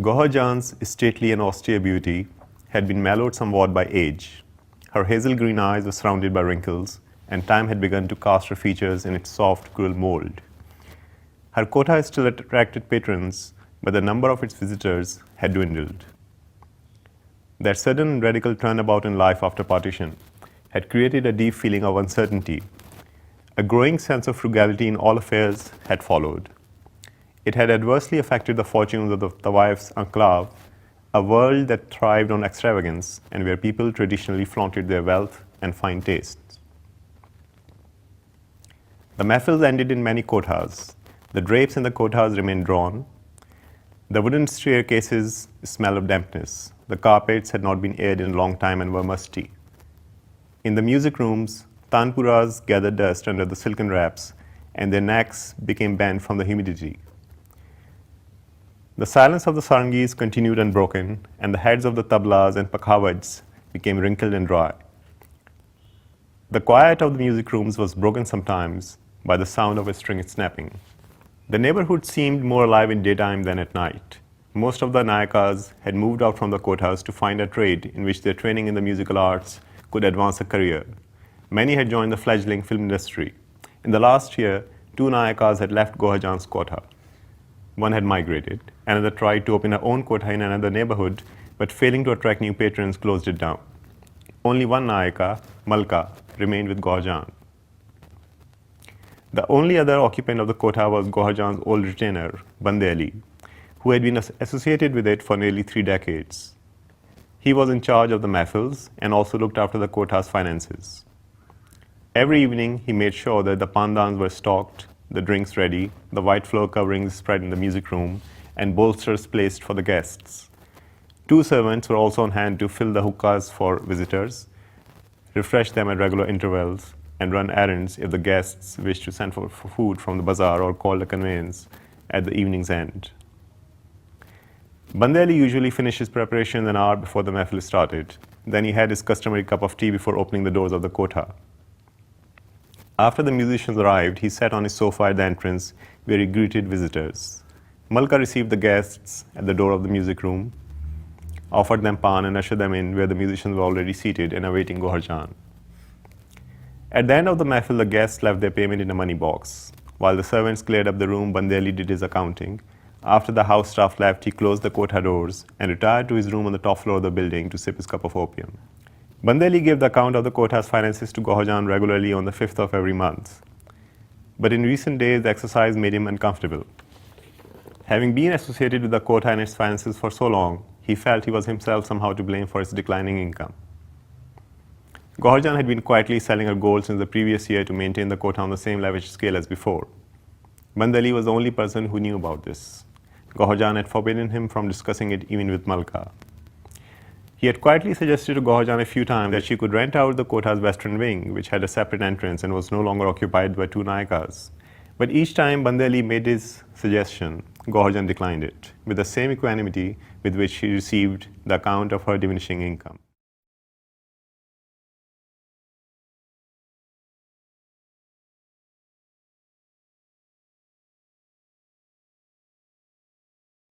Gohar Jan's stately and austere beauty had been mellowed somewhat by age. Her hazel green eyes were surrounded by wrinkles, and time had begun to cast her features in its soft, cruel mold. Her kotha still attracted patrons, but the number of its visitors had dwindled. That sudden radical turnabout in life after partition had created a deep feeling of uncertainty. A growing sense of frugality in all affairs had followed. It had adversely affected the fortunes of the Tawaf's enclave, a world that thrived on extravagance and where people traditionally flaunted their wealth and fine tastes. The mahfils ended in many kothas. The drapes in the kothas remained drawn. The wooden staircases smelled of dampness. The carpets had not been aired in a long time and were musty. In the music rooms, tanpuras gathered dust under the silken wraps, and their necks became bent from the humidity. The silence of the sarangis continued unbroken, and the heads of the tablas and pakhawats became wrinkled and dry. The quiet of the music rooms was broken sometimes by the sound of a string snapping. The neighborhood seemed more alive in daytime than at night. Most of the nayakas had moved out from the kothas to find a trade in which their training in the musical arts could advance a career. Many had joined the fledgling film industry. In the last year, 2 nayakas had left Gohar Jan's kotha. One had migrated, another tried to open her own kotha in another neighborhood, but failing to attract new patrons, closed it down. Only one nayaka, Malka, remained with Gohar Jan. The only other occupant of the kotha was Gohar Jan's old retainer, Bande Ali, who had been associated with it for nearly 3 decades. He was in charge of the mahfils and also looked after the kotha's finances. Every evening, he made sure that the pandans were stocked, the drinks ready, the white floor coverings spread in the music room, and bolsters placed for the guests. 2 servants were also on hand to fill the hookahs for visitors, refresh them at regular intervals, and run errands if the guests wished to send for food from the bazaar or called a conveyance at the evening's end. Bande Ali usually finished his preparations an hour before the mahfil started. Then he had his customary cup of tea before opening the doors of the kotha. After the musicians arrived, he sat on his sofa at the entrance where he greeted visitors. Malka received the guests at the door of the music room, offered them pan and ushered them in where the musicians were already seated and awaiting Gohar Jan. At the end of the mahfil, the guests left their payment in a money box. While the servants cleared up the room, Bande Ali did his accounting. After the house staff left, he closed the kotha doors and retired to his room on the top floor of the building to sip his cup of opium. Bande Ali gave the account of the kotha's finances to Gohar Jan regularly on the 5th of every month. But in recent days, the exercise made him uncomfortable. Having been associated with the kotha and its finances for so long, he felt he was himself somehow to blame for its declining income. Gohar Jan had been quietly selling her gold since the previous year to maintain the kotha on the same lavish scale as before. Bande Ali was the only person who knew about this. Gohar Jan had forbidden him from discussing it even with Malka. He had quietly suggested to Gohar Jan a few times that she could rent out the kotha's western wing, which had a separate entrance and was no longer occupied by 2 nayakas. But each time Bande Ali made his suggestion, Gohar Jan declined it, with the same equanimity with which she received the account of her diminishing income.